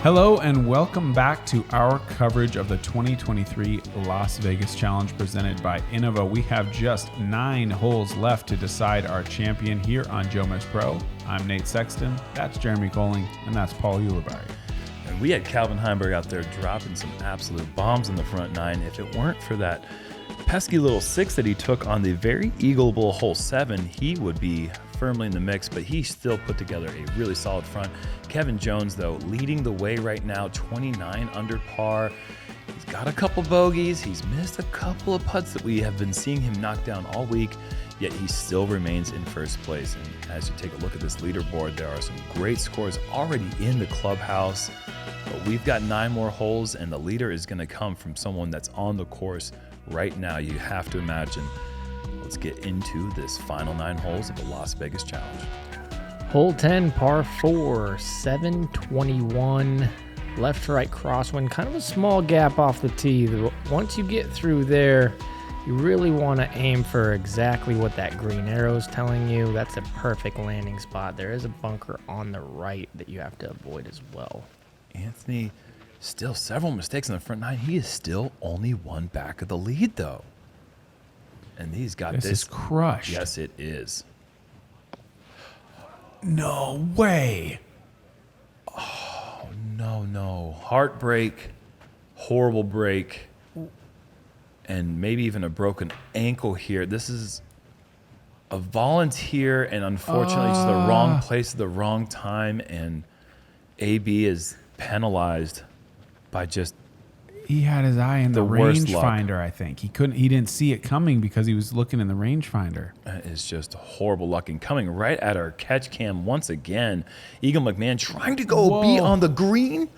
Hello and welcome back to our coverage of the 2023 Las Vegas Challenge presented by Innova. We have just 9 holes left to decide our champion here on JomezPro. I'm Nate Sexton, that's Jeremy Koling, and that's Paul Ulibarri. And we had Calvin Heimburg out there dropping some absolute bombs in the front 9. If it weren't for that pesky little 6 that he took on the very eagleable hole 7, he would be firmly in the mix, but he still put together a really solid front. Kevin Jones, though, leading the way right now, 29 under par. He's got a couple bogeys. He's missed a couple of putts that we have been seeing him knock down all week, yet he still remains in first place. And as you take a look at this leaderboard, there are some great scores already in the clubhouse, but we've got 9 more holes, and the leader is going to come from someone that's on the course right now. You have to imagine. Let's get into this final 9 holes of the Las Vegas Challenge. Hole 10, par 4, 721, left to right crosswind, kind of a small gap off the tee. Once you get through there, you really want to aim for exactly what that green arrow is telling you. That's a perfect landing spot. There is a bunker on the right that you have to avoid as well. Anthony, still several mistakes in the front 9. He is still only 1 back of the lead, though. And he's got this. This is crushed. Yes, it is. No way. Oh, no. Heartbreak, horrible break, and maybe even a broken ankle here. This is a volunteer, and unfortunately, just the wrong place at the wrong time, and AB is penalized by just He had his eye in the worst luck. rangefinder, I think. He didn't see it coming because he was looking in the rangefinder. That is just horrible luck. And coming right at our catch cam once again, Eagle McMahon trying to go be on the green,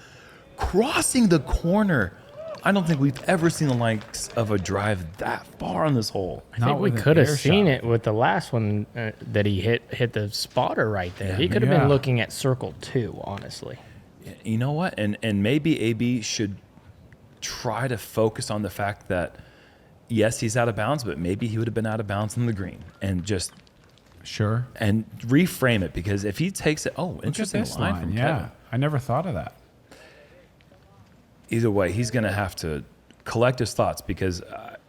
crossing the corner. I don't think we've ever seen the likes of a drive that far on this hole. I think we could have seen it with the last one that he hit the spotter right there. Yeah, He could have been looking at circle 2, honestly. You know what? And maybe AB should try to focus on the fact that, yes, he's out of bounds, but maybe he would have been out of bounds on the green, and just and reframe it, because if he takes it, interesting line from Kevin. I never thought of that. Either way, he's going to have to collect his thoughts, because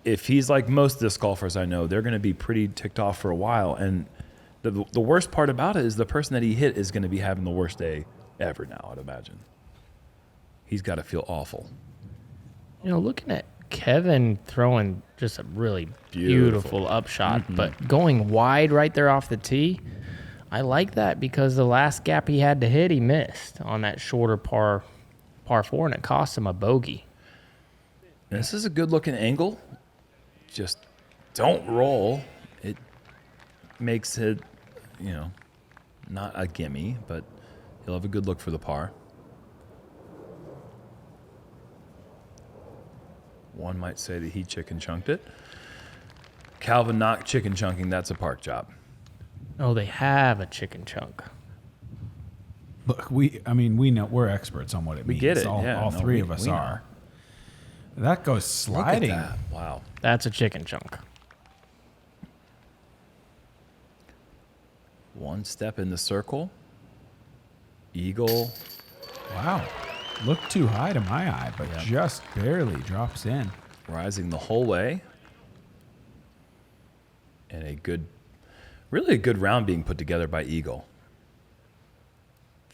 if he's like most of disc golfers I know, they're going to be pretty ticked off for a while, and the worst part about it is the person that he hit is going to be having the worst day ever now, I'd imagine. He's got to feel awful. You know, looking at Kevin throwing just a really beautiful upshot, but going wide right there off the tee, I like that, because the last gap he had to hit, he missed on that shorter par 4, and it cost him a bogey. This is a good-looking angle. Just don't roll. It makes it, not a gimme, but he'll have a good look for the par. One might say that he chicken chunked it. Calvin not chicken chunking, that's a park job. Oh, they have a chicken chunk. Look, we know we're experts on what it means. We get it. All 3 of us are. That goes sliding. Look at that. Wow. That's a chicken chunk. One step in the circle. Eagle. Wow. Looked too high to my eye, but just barely drops in. Rising the whole way. And really a good round being put together by Eagle.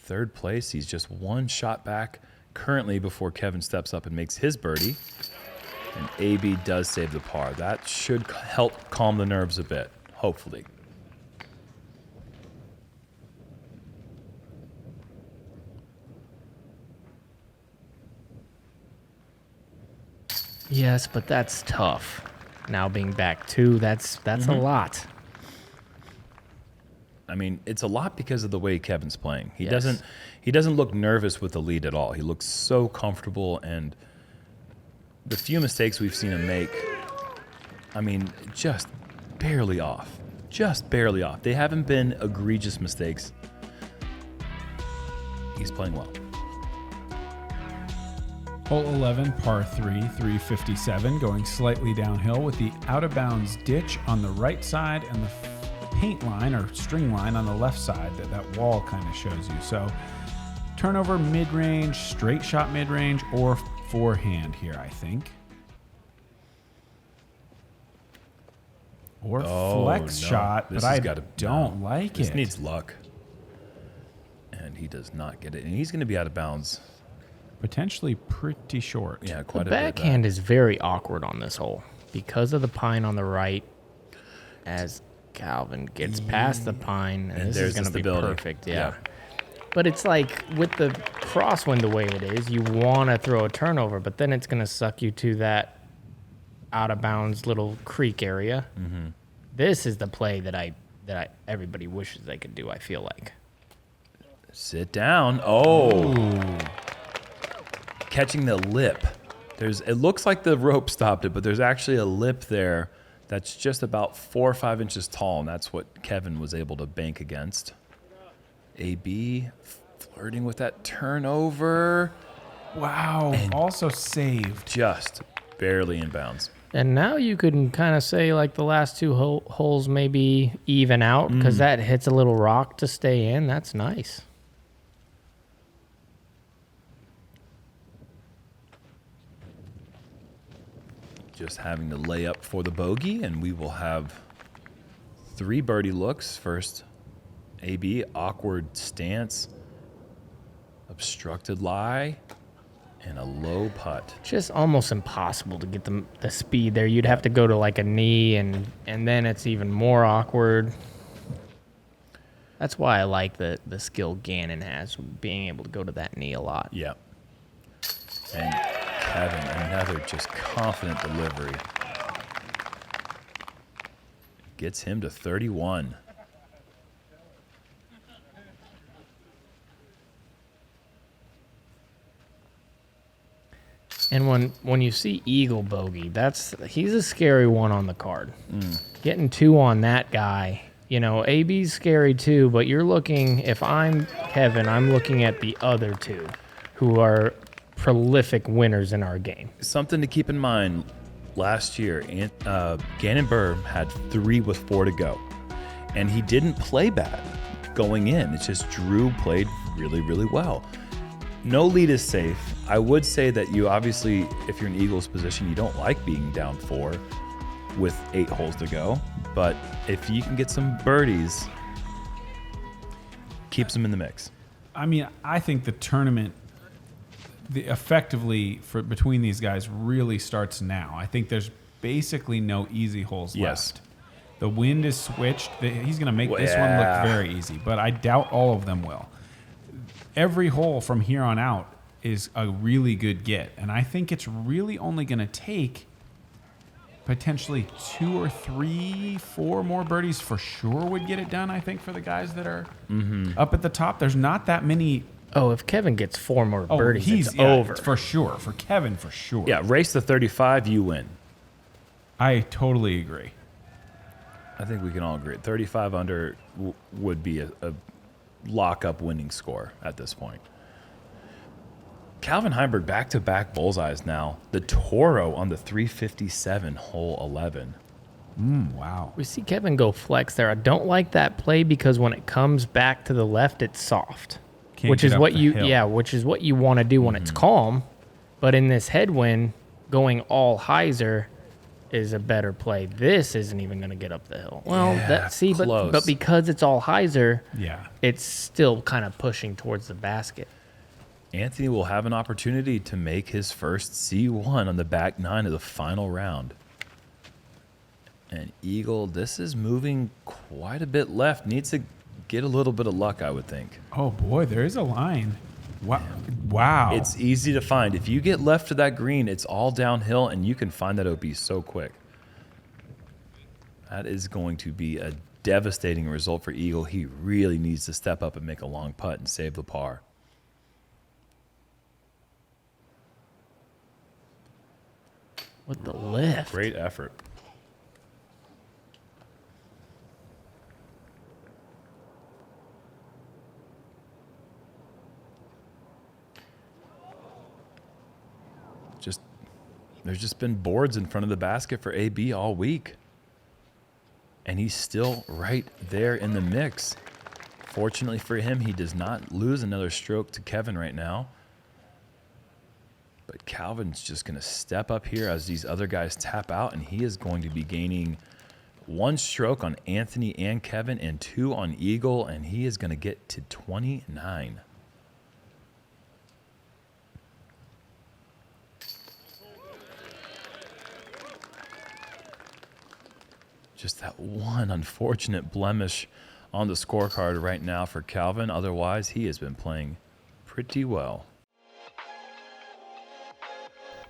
3rd place, he's just 1 shot back currently before Kevin steps up and makes his birdie. And AB does save the par. That should help calm the nerves a bit, hopefully. Yes, but that's tough. Now being back 2, that's a lot. I mean, it's a lot because of the way Kevin's playing. He doesn't look nervous with the lead at all. He looks so comfortable, and the few mistakes we've seen him make, I mean, just barely off. Just barely off. They haven't been egregious mistakes. He's playing well. Hole 11, par 3, 357, going slightly downhill with the out-of-bounds ditch on the right side and the paint line or string line on the left side that wall kind of shows you. So turnover mid-range, straight shot mid-range, or forehand here, I think. Or flex shot, but I don't like it. This needs luck. And he does not get it. And he's going to be out of bounds. Potentially pretty short. Yeah, quite The a bit. backhand is very awkward on this hole because of the pine on the right. As Calvin gets past the pine, and this is going to be perfect. Yeah. But it's like with the crosswind the way it is, you want to throw a turnover, but then it's going to suck you to that out of bounds little creek area. Mm-hmm. This is the play that everybody wishes they could do, I feel like. Sit down. Oh. Ooh. Catching the lip. It looks like the rope stopped it, but there's actually a lip there that's just about 4 or 5 inches tall, and that's what Kevin was able to bank against. AB flirting with that turnover. Wow. And also saved. Just barely in bounds. And now you can kind of say like the last two holes maybe even out because that hits a little rock to stay in. That's nice. Just having to lay up for the bogey, and we will have 3 birdie looks. First, AB, awkward stance, obstructed lie, and a low putt. Just almost impossible to get the speed there. You'd have to go to like a knee, and then it's even more awkward. That's why I like the skill Gannon has, being able to go to that knee a lot. Yeah. And Kevin, another just confident delivery. Gets him to 31. And when you see Eagle bogey, he's a scary one on the card. Getting 2 on that guy, AB's scary too, but you're looking, if I'm Kevin, I'm looking at the other 2 who are prolific winners in our game. Something to keep in mind, last year, Gannon Burr had 3 with 4 to go, and he didn't play bad going in. It's just Drew played really, really well. No lead is safe. I would say that you obviously, if you're in Eagles position, you don't like being down 4 with 8 holes to go, but if you can get some birdies, keeps them in the mix. I mean, I think the tournament effectively between these guys really starts now. I think there's basically no easy holes left. The wind is switched. He's going to make this one look very easy, but I doubt all of them will. Every hole from here on out is a really good get, and I think it's really only going to take potentially 2 or 3, 4 more birdies for sure would get it done, I think, for the guys that are up at the top. There's not that many. Oh, if Kevin gets 4 more birdies, it's over. For sure. For Kevin, for sure. Yeah, race to 35, you win. I totally agree. I think we can all agree. 35 under would be a lock-up winning score at this point. Calvin Heimburg back-to-back bullseyes now. The Toro on the 357, hole 11. Wow. We see Kevin go flex there. I don't like that play because when it comes back to the left, it's soft. Which is what you want to do when it's calm, but in this headwind, going all hyzer is a better play. This isn't even going to get up the hill. Well, but because it's all hyzer, it's still kind of pushing towards the basket. Anthony will have an opportunity to make his first C1 on the back 9 of the final round. And Eagle, this is moving quite a bit left. Needs to get a little bit of luck, I would think. Oh, boy, there is a line. Wow. It's easy to find. If you get left to that green, it's all downhill, and you can find that OB so quick. That is going to be a devastating result for Eagle. He really needs to step up and make a long putt and save the par. With the lift. Great effort. There's just been boards in front of the basket for AB all week. And he's still right there in the mix. Fortunately for him, he does not lose another stroke to Kevin right now. But Calvin's just going to step up here as these other guys tap out, and he is going to be gaining 1 stroke on Anthony and Kevin and 2 on Eagle, and he is going to get to 29. Just that one unfortunate blemish on the scorecard right now for Calvin. Otherwise, he has been playing pretty well.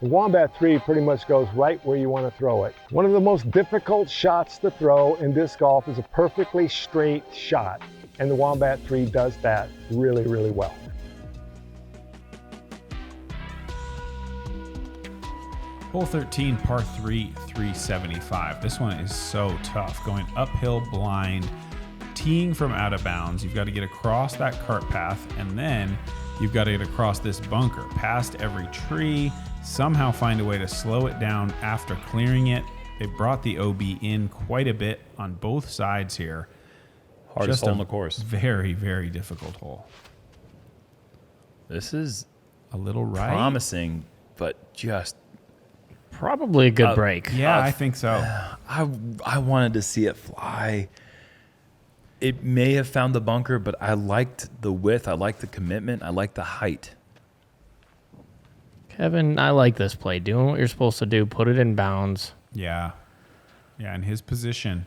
The Wombat 3 pretty much goes right where you want to throw it. One of the most difficult shots to throw in disc golf is a perfectly straight shot, and the Wombat 3 does that really, really well. Hole 13, par 3, 375. This one is so tough. Going uphill blind, teeing from out of bounds. You've got to get across that cart path, and then you've got to get across this bunker, past every tree, somehow find a way to slow it down after clearing it. They brought the OB in quite a bit on both sides here. Hardest hole on the course. Very, very difficult hole. This is a little right. Promising, but just probably a good break. Yeah, I think so. I wanted to see it fly. It may have found the bunker, but I liked the width. I liked the commitment. I liked the height. Kevin, I like this play. Doing what you're supposed to do. Put it in bounds. Yeah. Yeah, in his position,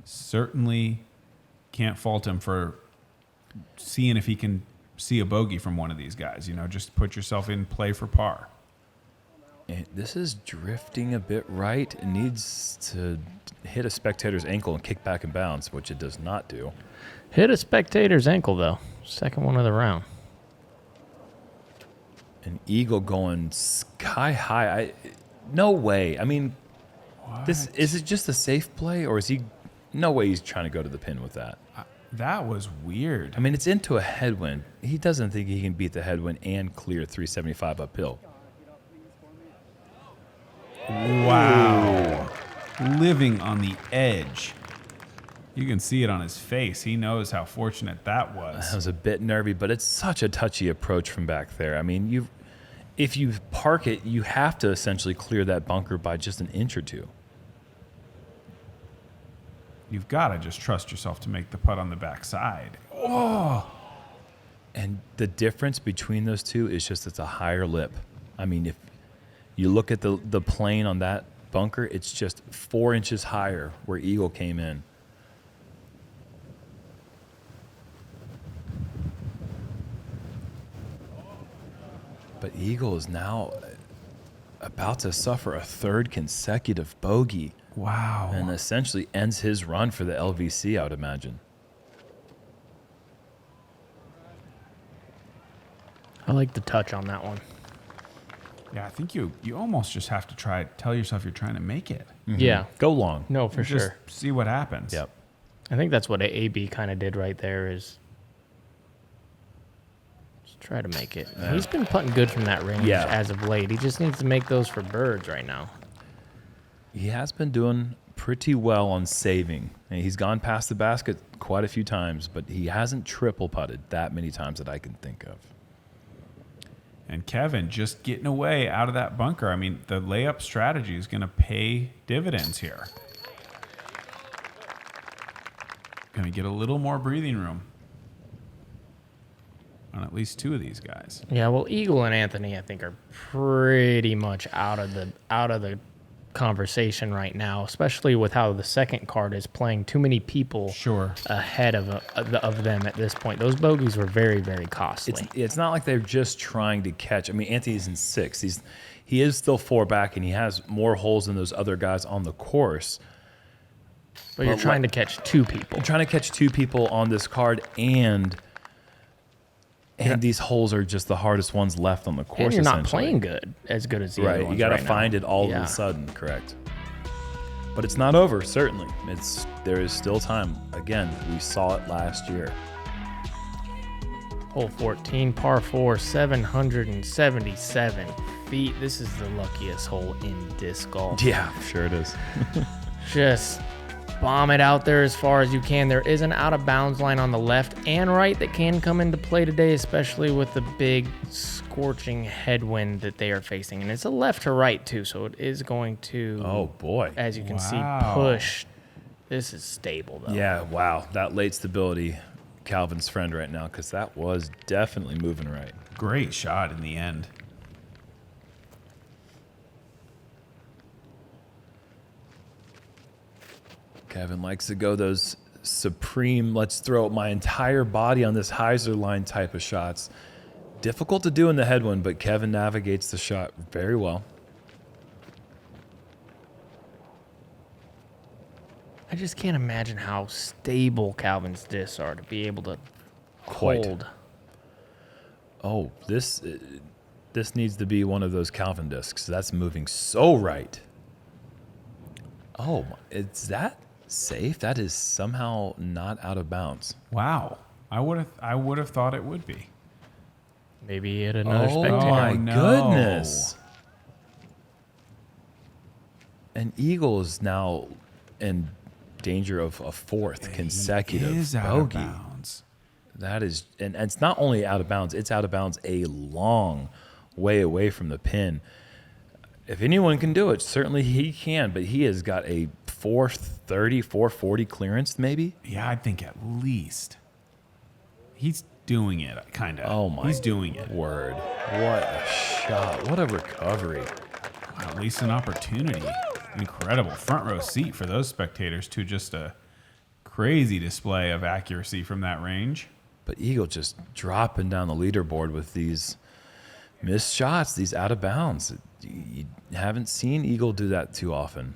certainly can't fault him for seeing if he can see a bogey from one of these guys. You know, just put yourself in play for par. And this is drifting a bit right. It needs to hit a spectator's ankle and kick back in bounds, which it does not do. Hit a spectator's ankle, though. Second one of the round. An eagle going sky high. No way. I mean, is it just a safe play, or is he? No way he's trying to go to the pin with that. That was weird. I mean, it's into a headwind. He doesn't think he can beat the headwind and clear 375 uphill. Wow. Living on the edge. You can see it on his face. He knows how fortunate that was. That was a bit nervy, but it's such a touchy approach from back there. I mean, if you park it, you have to essentially clear that bunker by just an inch or two. You've got to just trust yourself to make the putt on the backside. Oh! And the difference between those two is just it's a higher lip. I mean, if you look at the plane on that bunker, it's just 4 inches higher where Eagle came in. But Eagle is now about to suffer a 3rd consecutive bogey. Wow. And essentially ends his run for the LVC, I would imagine. I like the touch on that one. Yeah, I think you almost just have to tell yourself you're trying to make it. Mm-hmm. Yeah. Go long. No, for Just sure. see what happens. Yep. I think that's what AB kind of did right there is just try to make it. Yeah. He's been putting good from that range as of late. He just needs to make those for birds right now. He has been doing pretty well on saving. And he's gone past the basket quite a few times, but he hasn't triple putted that many times that I can think of. And Kevin just getting away out of that bunker. I mean, the layup strategy is going to pay dividends here. Going to get a little more breathing room on at least 2 of these guys. Yeah, well, Eagle and Anthony, I think, are pretty much out of the conversation right now, especially with how the second card is playing too many people ahead of them at this point. Those bogeys were very, very costly. It's not like they're just trying to catch. I mean, Anthony's in 6th. He is still 4 back, and he has more holes than those other guys on the course. But you're trying to catch 2 people. You're trying to catch 2 people on this card, and these holes are just the hardest ones left on the course. And you're not playing as good as the other ones. You got to find it all of a sudden, correct? But it's not over. Certainly, there is still time. Again, we saw it last year. Hole 14, par 4, 777 feet. This is the luckiest hole in disc golf. Yeah, sure it is. Just bomb it out there as far as you can. There is an out of bounds line on the left and right that can come into play today, especially with the big scorching headwind that they are facing. And it's a left to right too, so it is going to, Oh, boy. as you can see, Wow. push. This is stable though. Yeah, wow. That late stability, Calvin's friend right now, because that was definitely moving right. Great shot in the end. Kevin likes to go those supreme, let's throw my entire body on this hyzer line type of shots. Difficult to do in the headwind, but Kevin navigates the shot very well. I just can't imagine how stable Calvin's discs are to be able to Quite. hold. Oh, this needs to be one of those Calvin discs. That's moving so right. Oh, is that safe? That is somehow not out of bounds. Wow. I would have thought it would be. Maybe at another Oh spectator. my no. goodness. And Eagle is now in danger of a fourth consecutive He is out of bogey. bounds. That is, and it's not only out of bounds, it's out of bounds a long way away from the pin. If anyone can do it, certainly he can, but he has got a 430, 440 clearance maybe. Yeah, I think at least. He's doing it, kind of. Oh my He's doing it. word. What a shot. What a recovery. Wow, at least an opportunity. Incredible front row seat for those spectators too. Just a crazy display of accuracy from that range. But Eagle just dropping down the leaderboard with these missed shots, these out of bounds. You haven't seen Eagle do that too often.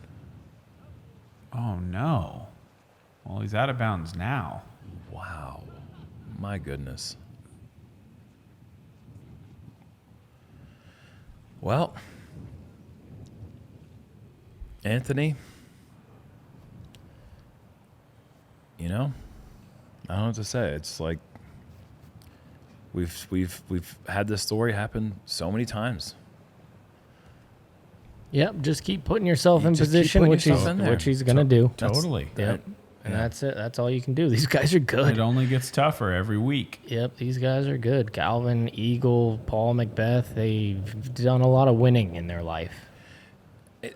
Oh no. Well, he's out of bounds now. Wow. My goodness. Well, Anthony, you know, I don't know what to say. It's like we've had this story happen so many times. Yep, just keep putting yourself You in just keep position, putting which yourself in there. he's going to do. Totally. Yep. And Yeah. that's it. That's all you can do. These guys are good. It only gets tougher every week. Yep, these guys are good. Calvin, Eagle, Paul Macbeth, they've done a lot of winning in their life.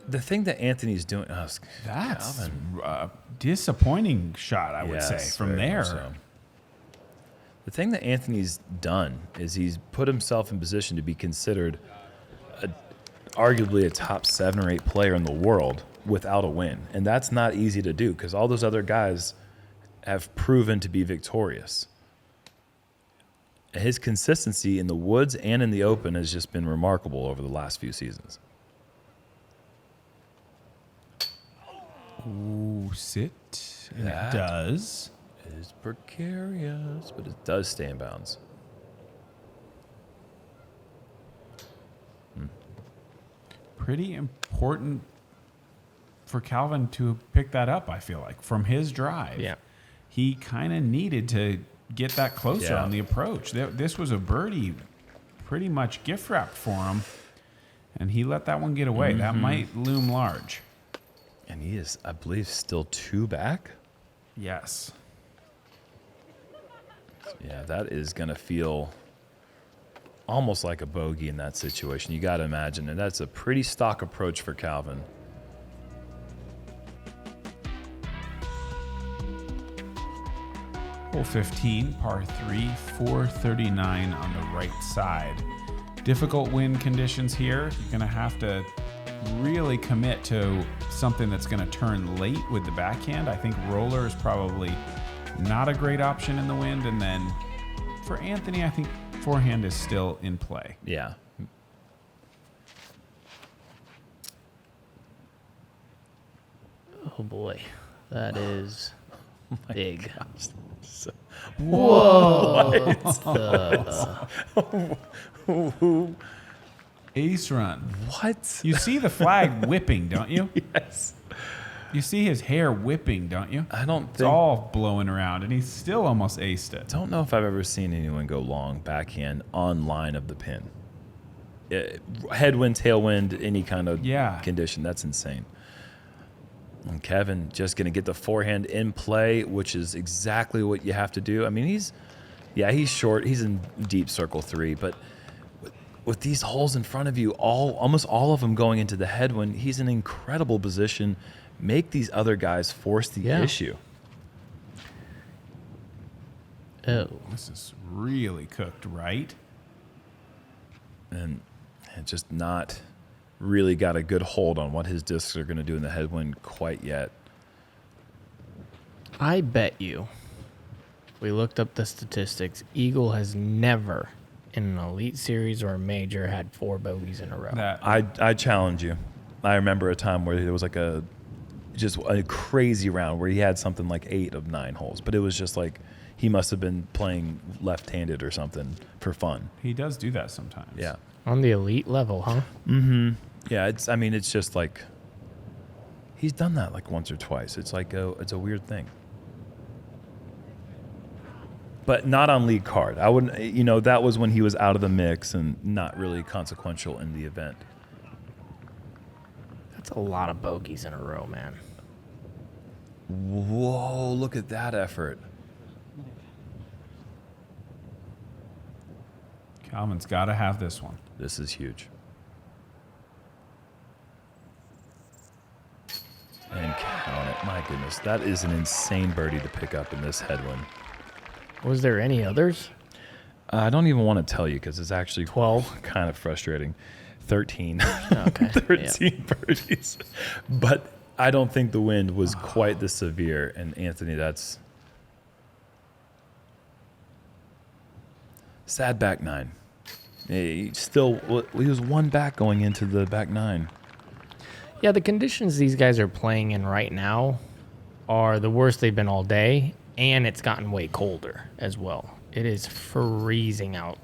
The thing that Anthony's doing, That's Calvin. a disappointing shot, I would say, Yes, from very there. much so. The thing that Anthony's done is he's put himself in position to be considered arguably a top 7 or 8 player in the world without a win. And that's not easy to do because all those other guys have proven to be victorious. His consistency in the woods and in the open has just been remarkable over the last few seasons. Ooh, sit. And That- it does. It is precarious, but it does stay in bounds. Pretty important for Calvin to pick that up, I feel like, from his drive. Yeah. He kind of needed to get that closer Yeah. on the approach. This was a birdie pretty much gift wrapped for him, and he let that one get away. That might loom large. And he is, I believe, still 2 back. Yes. Yeah, that is going to feel almost like a bogey in that situation. You got to imagine. And that's a pretty stock approach for Calvin. Hole 15, par 3, 439 on the right side. Difficult wind conditions here. You're going to have to really commit to something that's going to turn late with the backhand. I think roller is probably not a great option in the wind. And then for Anthony, I think forehand is still in play. Yeah. Oh boy, that is big. So, Whoa! Ace run. what? You see the flag whipping, don't you? Yes. You see his hair whipping, don't you? I don't It's think. all blowing around, and he's still almost aced it. Don't know if I've ever seen anyone go long backhand on line of the pin. Headwind, tailwind, any kind of Yeah. condition. That's insane. And Kevin just going to get the forehand in play, which is exactly what you have to do. I mean, he's short. He's in deep circle 3, but with these holes in front of you, almost all of them going into the headwind, he's in an incredible position. Make these other guys force the issue. Oh. This is really cooked right. And just not really got a good hold on what his discs are going to do in the headwind quite yet. I bet you, we looked up the statistics, Eagle has never in an Elite Series or a major had 4 bogeys in a row. I challenge you. I remember a time where there was like just a crazy round where he had something like 8 of 9 holes, but it was just like he must have been playing left-handed or something for fun. He does do that sometimes. Yeah. On the elite level, huh? Mm-hmm. Yeah, it's just like he's done that like once or twice. It's like it's a weird thing. But not on lead card. I wouldn't, that was when he was out of the mix and not really consequential in the event. That's a lot of bogeys in a row, man. Whoa, look at that effort. Calvin's got to have this one. This is huge. And count it. My goodness, that is an insane birdie to pick up in this headwind. Was there any others? I don't even want to tell you because it's actually 12. Kind of frustrating. 13. Okay. 13 birdies. But I don't think the wind was quite this severe. And Anthony, that's sad back 9. He was 1 back going into the back 9. Yeah, the conditions these guys are playing in right now are the worst they've been all day, and it's gotten way colder as well. It is freezing out.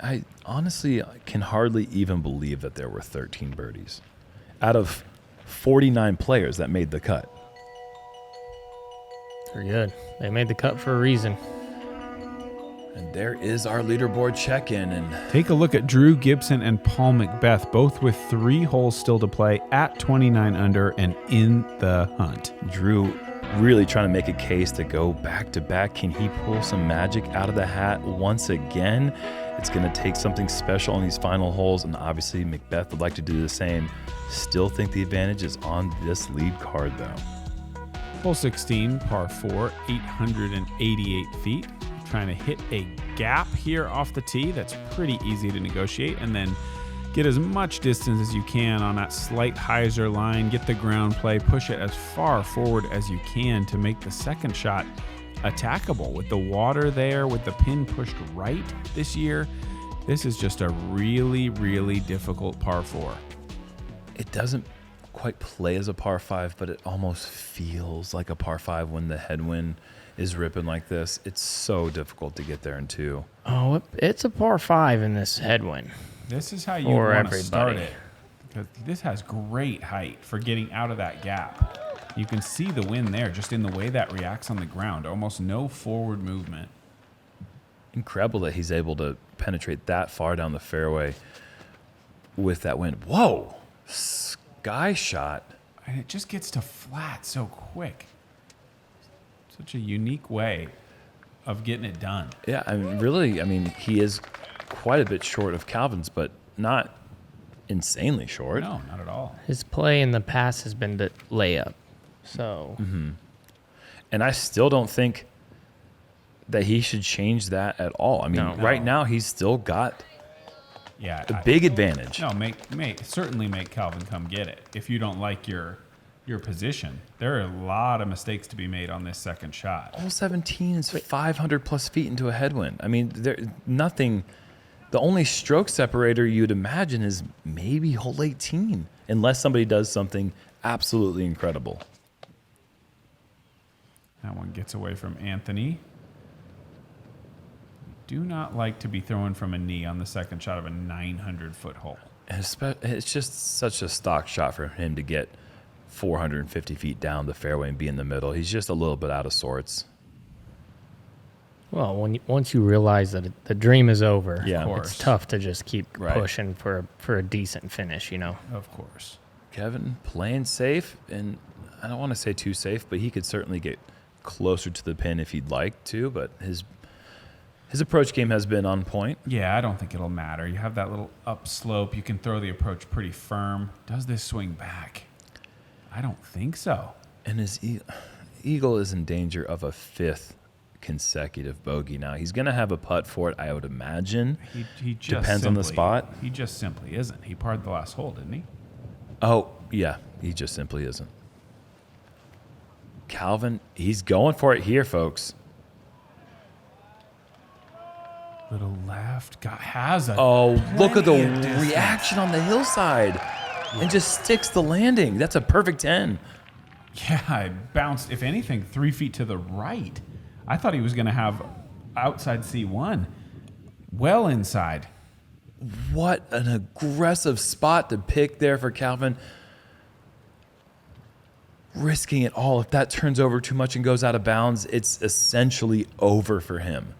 I honestly can hardly even believe that there were 13 birdies out of 49 players that made the cut. They're good. They made the cut for a reason. And there is our leaderboard check-in. And Take a look at Drew Gibson and Paul Macbeth, both with 3 holes still to play at 29 under and in the hunt. Drew really trying to make a case to go back-to-back. Can he pull some magic out of the hat once again? It's going to take something special on these final holes, and obviously Macbeth would like to do the same. Still think the advantage is on this lead card, though. Hole 16, par 4, 888 feet. Trying to hit a gap here off the tee that's pretty easy to negotiate, and then get as much distance as you can on that slight hyzer line, get the ground play, push it as far forward as you can to make the second shot attackable. With the water there, with the pin pushed right this year, this is just a really, really difficult par 4. It doesn't quite play as a par 5, but it almost feels like a par 5 when the headwind is ripping like this. It's so difficult to get there in 2. Oh, it's a par 5 in this headwind. This is how you For want to start everybody. it, because this has great height for getting out of that gap. You can see the wind there just in the way that reacts on the ground. Almost no forward movement. Incredible that he's able to penetrate that far down the fairway with that wind. Whoa! Sky shot. And it just gets to flat so quick. Such a unique way of getting it done. Yeah, he is quite a bit short of Calvin's, but not insanely short. No, not at all. His play in the past has been the layup. So, And I still don't think that he should change that at all. I mean, right now he's still got a big advantage. No, certainly make Calvin come get it. If you don't like your position, there are a lot of mistakes to be made on this second shot. Hole 17 is 500 plus feet into a headwind. I mean, nothing. The only stroke separator you'd imagine is maybe hole 18, unless somebody does something absolutely incredible. That one gets away from Anthony. Do not like to be throwing from a knee on the second shot of a 900-foot hole. And it's just such a stock shot for him to get 450 feet down the fairway and be in the middle. He's just a little bit out of sorts. well, once you realize that the dream is over, Yeah. Of course. it's tough to just keep Right. pushing for a decent finish, Of course. Kevin playing safe, and I don't want to say too safe, but he could certainly get closer to the pin if he'd like to, but his approach game has been on point. Yeah, I don't think it'll matter. You have that little upslope. You can throw the approach pretty firm. Does this swing back? I don't think so. And his eagle is in danger of a 5th consecutive bogey now. He's going to have a putt for it, I would imagine. He just depends on the spot. He just simply isn't. He parred the last hole, didn't he? Oh, yeah. He just simply isn't. Calvin, he's going for it here, folks. Little left. Has a. Oh, look at the plenty of distance. reaction on the hillside. And just sticks the landing. That's a perfect 10. Yeah, it bounced, if anything, 3 feet to the right. I thought he was going to have outside C1. Well inside. What an aggressive spot to pick there for Calvin. Risking it all. If that turns over too much and goes out of bounds, it's essentially over for him.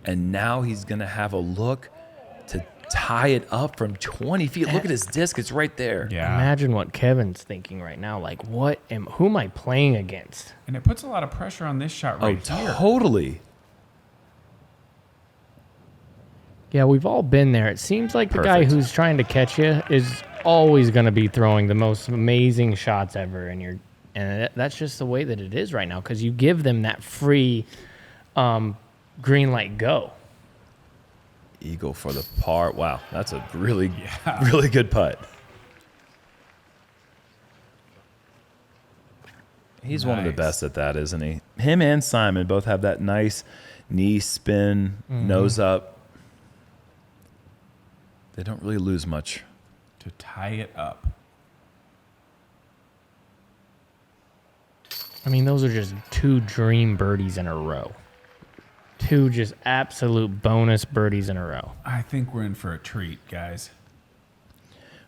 And now he's going to have a look to tie it up from 20 feet. Look at his disc. It's right there. Yeah. Imagine what Kevin's thinking right now. Like, who am I playing against? And it puts a lot of pressure on this shot right here. Totally. Yeah, we've all been there. It seems like the guy who's trying to catch you is always going to be throwing the most amazing shots ever, and that's just the way that it is right now because you give them that free green light go. Eagle for the par. Wow, that's a really good putt. He's one of the best at that, isn't he? Him and Simon both have that nice knee spin, nose up. They don't really lose much. To tie it up. I mean, those are just 2 dream birdies in a row. 2 just absolute bonus birdies in a row. I think we're in for a treat, guys.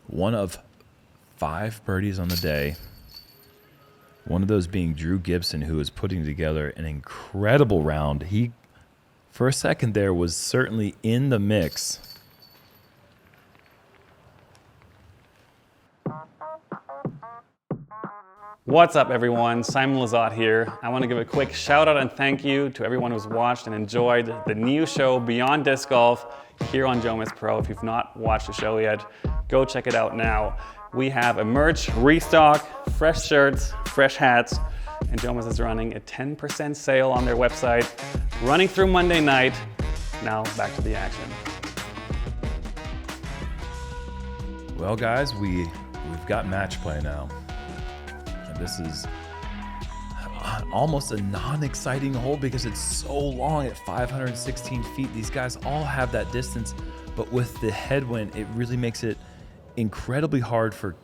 One of 5 birdies on the day. One of those being Drew Gibson, who is putting together an incredible round. He, for a second there, was certainly in the mix. What's up, everyone? Simon Lizotte here. I want to give a quick shout out and thank you to everyone who's watched and enjoyed the new show Beyond Disc Golf here on JomezPro. If you've not watched the show yet, go check it out now. We have a merch restock, fresh shirts, fresh hats, and Jomez is running a 10% sale on their website, running through Monday night. Now back to the action. Well, guys, we've got match play now. This is almost a non-exciting hole because it's so long at 516 feet. These guys all have that distance, but with the headwind, it really makes it incredibly hard for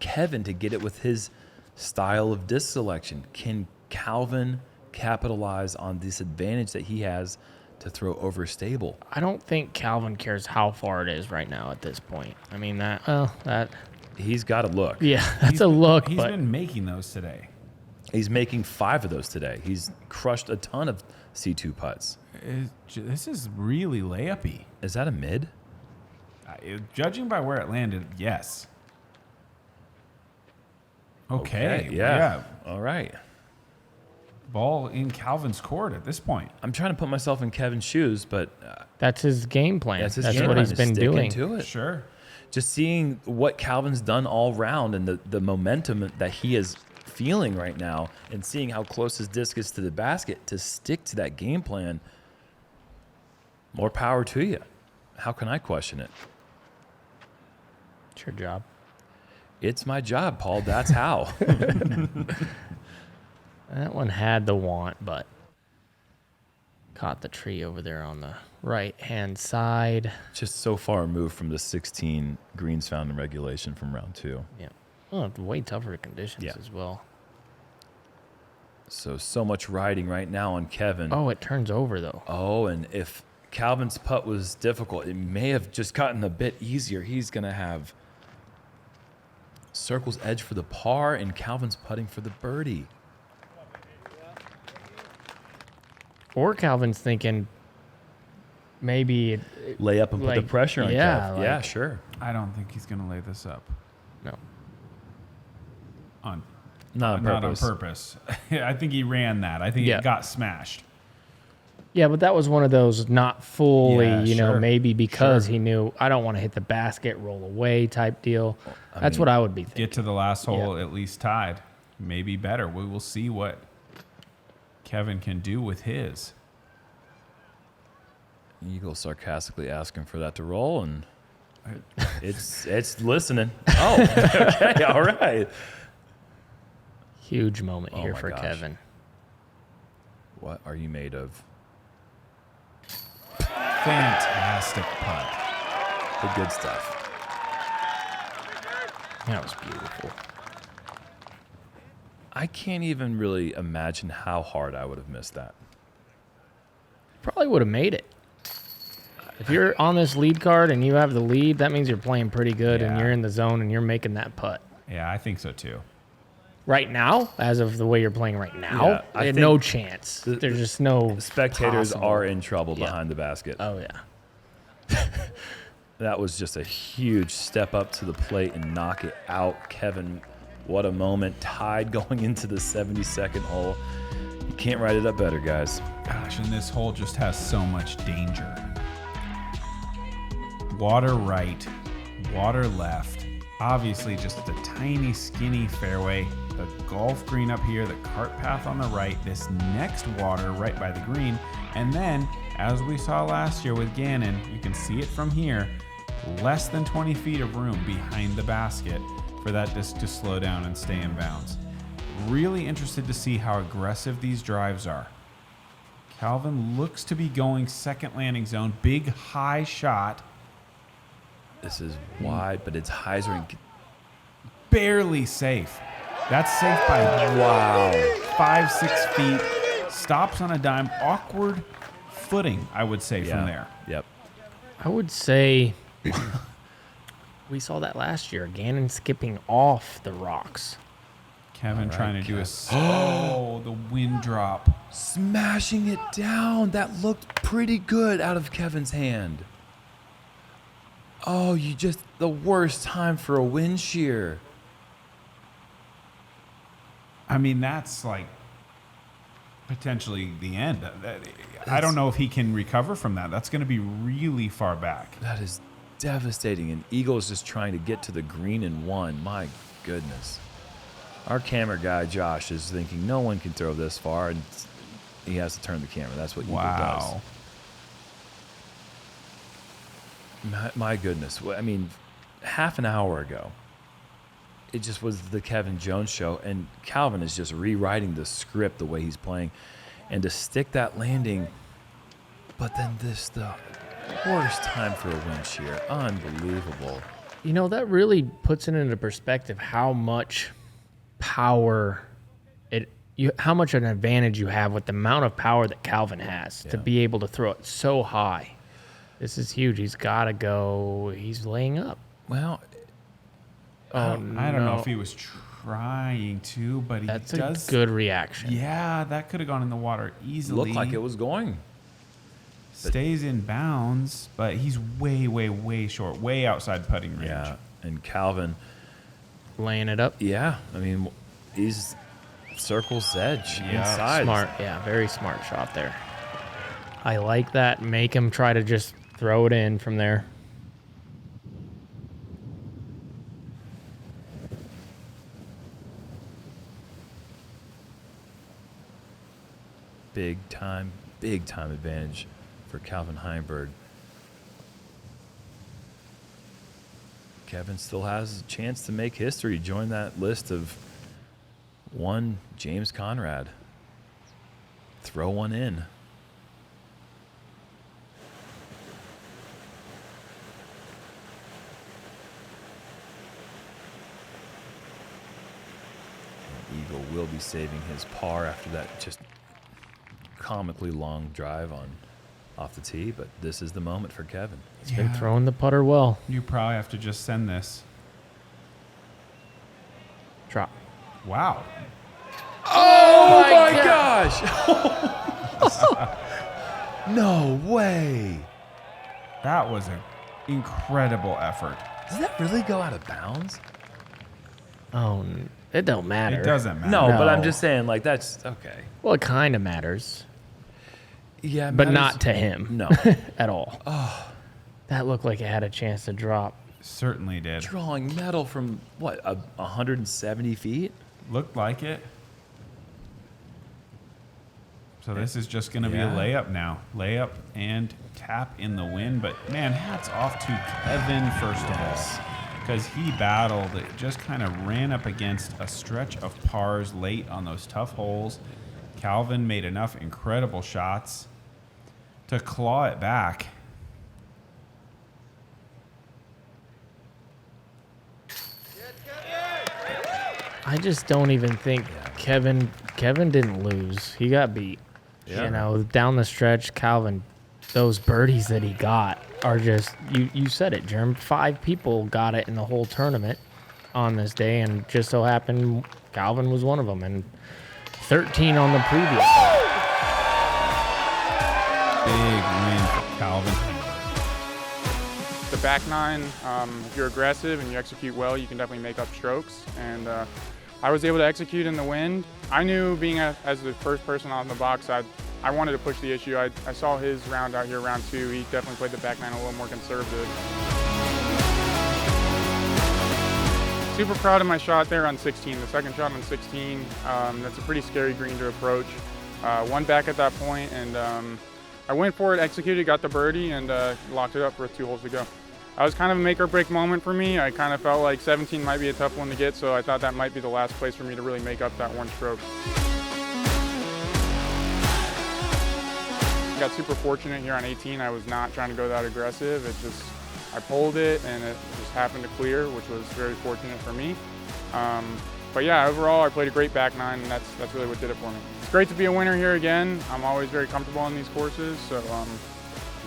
Kevin to get it with his style of disc selection. Can Calvin capitalize on this advantage that he has to throw over stable? I don't think Calvin cares how far it is right now at this point. I mean, that... He's got to look. Yeah, that's a look. He's but been making those today. He's making 5 of those today. He's crushed a ton of C2 putts. This is really layup-y. Is that a mid? Judging by where it landed, yes. Okay. Yeah. All right. Ball in Calvin's court at this point. I'm trying to put myself in Kevin's shoes, but that's his game plan. That's what he's been doing. To it. Sure. Just seeing what Calvin's done all round and the momentum that he is feeling right now and seeing how close his disc is to the basket to stick to that game plan, more power to you. How can I question it? It's your job. It's my job, Paul. That's how. That one had the want, but caught the tree over there on the right-hand side. Just so far removed from the 16 greens found in regulation from round 2. Yeah. Well, way tougher conditions as well. So much riding right now on Kevin. Oh, it turns over, though. Oh, and if Calvin's putt was difficult, it may have just gotten a bit easier. He's going to have circle's edge for the par, and Calvin's putting for the birdie. Or Calvin's thinking maybe lay up and put the pressure on Kev. Like, yeah, sure. I don't think he's going to lay this up. No. Not on purpose. on purpose. I think he ran that. I think Yeah. it got smashed. Yeah, but that was one of those not fully, Yeah, sure. maybe because Sure. he knew I don't want to hit the basket, roll away type deal. That's what I would be thinking. Get to the last hole at least tied. Maybe better. We will see what Kevin can do with his. Eagle sarcastically asking for that to roll, and it's listening. Oh, okay, all right. Huge moment here my for gosh. Kevin. What are you made of? Fantastic putt. The good stuff. That was beautiful. I can't even really imagine how hard I would have missed that. Probably would have made it. If you're on this lead card and you have the lead, that means you're playing pretty good and Yeah. you're in the zone and you're making that putt. Yeah, I think so too. Right now, as of the way you're playing right now, Yeah, I there's think no chance. There's just no The spectators possible. are in trouble Yeah. behind the basket. Oh, yeah. That was just a huge step up to the plate and knock it out. Kevin, what a moment. Tied going into the 72nd hole. You can't write it up better, guys. Gosh, and this hole just has so much danger. Water right, water left. Obviously, just a tiny, skinny fairway. The golf green up here, the cart path on the right, this next water right by the green. And then, as we saw last year with Gannon, you can see it from here, less than 20 feet of room behind the basket for that disc to slow down and stay in bounds. Really interested to see how aggressive these drives are. Calvin looks to be going second landing zone, big high shot. This is wide, but it's hyzer. Barely safe. That's safe by 5-6 feet. Stops on a dime. Awkward footing, I would say, from there. Yep. I would say we saw that last year. Gannon skipping off the rocks. Kevin right, trying to do Kev. the wind drop. Smashing it down. That looked pretty good out of Kevin's hand. Oh, the worst time for a wind shear. I mean, that's like potentially the end. I don't know if he can recover from that. That's going to be really far back. That is devastating. And Eagle is just trying to get to the green in one. My goodness. Our camera guy, Josh, is thinking no one can throw this far, and he has to turn the camera. That's what Eagle Wow. does. My goodness. I mean, half an hour ago, it just was the Kevin Jones show, and Calvin is just rewriting the script the way he's playing. And to stick that landing, but then the worst time for a wind shear. Unbelievable. That really puts it into perspective how much power how much an advantage you have with the amount of power that Calvin has to be able to throw it so high. This is huge. He's got to go. He's laying up. Well, I don't know if he was trying to, but he That's does. a good reaction. Yeah, that could have gone in the water easily. looked like it was going. Stays in bounds, but he's way, way, way short, way outside putting range. Yeah, and Calvin, Laying it up. I mean, he's circle's edge Yeah. inside. Smart. Yeah, very smart shot there. I like that. Make him try to just throw it in from there. Big time advantage for Calvin Heimburg. Kevin still has a chance to make history, join that list of one James Conrad. Throw one in. And Eagle will be saving his par after that just comically long drive off the tee, but this is the moment for Kevin. He's been throwing the putter well. You probably have to just send this. Drop. Wow. Oh my gosh! No way! That was an incredible effort. Does that really go out of bounds? Oh, It don't matter. It doesn't matter. No, but I'm No. just saying, like, that's okay. Well, it kind of matters, Yeah, but not to him. No. At all. Oh, that looked like it had a chance to drop. Certainly did. Drawing metal from, what, 170 feet? Looked like it. So this is just going to be a Yeah. layup now. Layup and tap in the wind. But, man, hats off to Kevin, first of all, because he battled. It just kind of ran up against a stretch of pars late on those tough holes. Calvin made enough incredible shots to claw it back. I just don't even think Kevin didn't lose. He got beat. Yeah. You know, down the stretch, Calvin, those birdies that he got are just, you said it, Jerm. 5 people got it in the whole tournament on this day, and just so happened Calvin was one of them, and 13 on the previous. Big win for Calvin. The back nine, if you're aggressive and you execute well, you can definitely make up strokes. And I was able to execute in the wind. I knew being as the first person on the box, I wanted to push the issue. I saw his round out here, round 2. He definitely played the back nine a little more conservative. Super proud of my shot there on 16, the second shot on 16. That's a pretty scary green to approach. One back at that point, and I went for it, executed, got the birdie, and locked it up with 2 holes to go. That was kind of a make or break moment for me. I kind of felt like 17 might be a tough one to get, so I thought that might be the last place for me to really make up that one stroke. Got super fortunate here on 18. I was not trying to go that aggressive. I pulled it and it just happened to clear, which was very fortunate for me. But yeah, overall I played a great back nine, and that's really what did it for me. It's great to be a winner here again. I'm always very comfortable on these courses, so I'm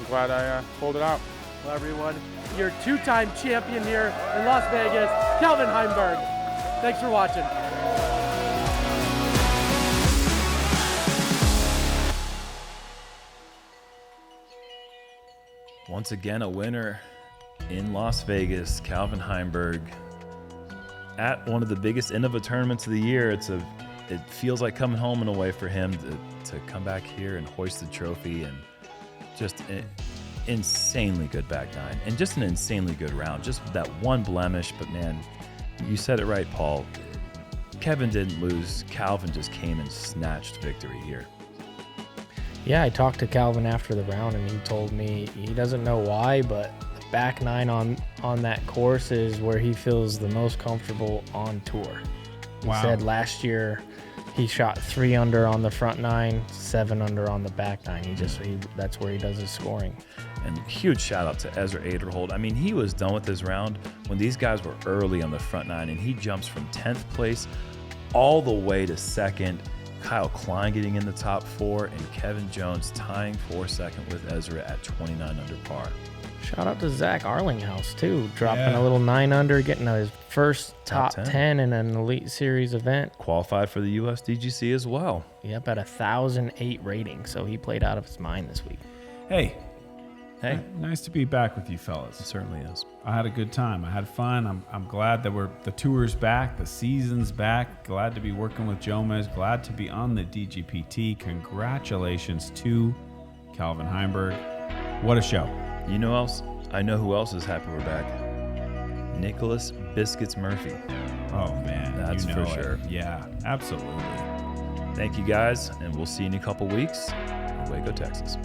glad I pulled it out. Hello everyone, your 2-time champion here in Las Vegas, Calvin Heimburg. Thanks for watching. Once again, a winner in Las Vegas, Calvin Heimburg, at one of the biggest Innova tournaments of the year. It feels like coming home in a way for him to come back here and hoist the trophy, and just an insanely good back nine and just an insanely good round. Just that one blemish, but man, you said it right, Paul. Kevin didn't lose. Calvin just came and snatched victory here. Yeah, I talked to Calvin after the round, and he told me he doesn't know why, but the back nine on that course is where he feels the most comfortable on tour. He said last year he shot 3 under on the front nine, 7 under on the back nine. That's where he does his scoring. And huge shout out to Ezra Aderhold. I mean, he was done with his round when these guys were early on the front nine, and he jumps from 10th place all the way to 2nd. Kyle Klein getting in the top 4, and Kevin Jones tying for 2nd with Ezra at 29 under par. Shout out to Zach Arlinghouse too, dropping a little 9 under, getting his first top 10 in an Elite Series event. Qualified for the USDGC as well. Yep, at 1,008 rating, so he played out of his mind this week. Hey, Hey, nice to be back with you fellas. it certainly is. I had a good time. I had fun. I'm glad that the tour's back, the season's back. Glad to be working with Jomez. Glad to be on the DGPT. Congratulations to Calvin Heimburg. What a show. You know else? I know who else is happy we're back. Nicholas Biscuits Murphy. Oh man, That's you know for it. sure. Yeah, absolutely. Thank you guys, and we'll see you in a couple weeks in Waco, Texas.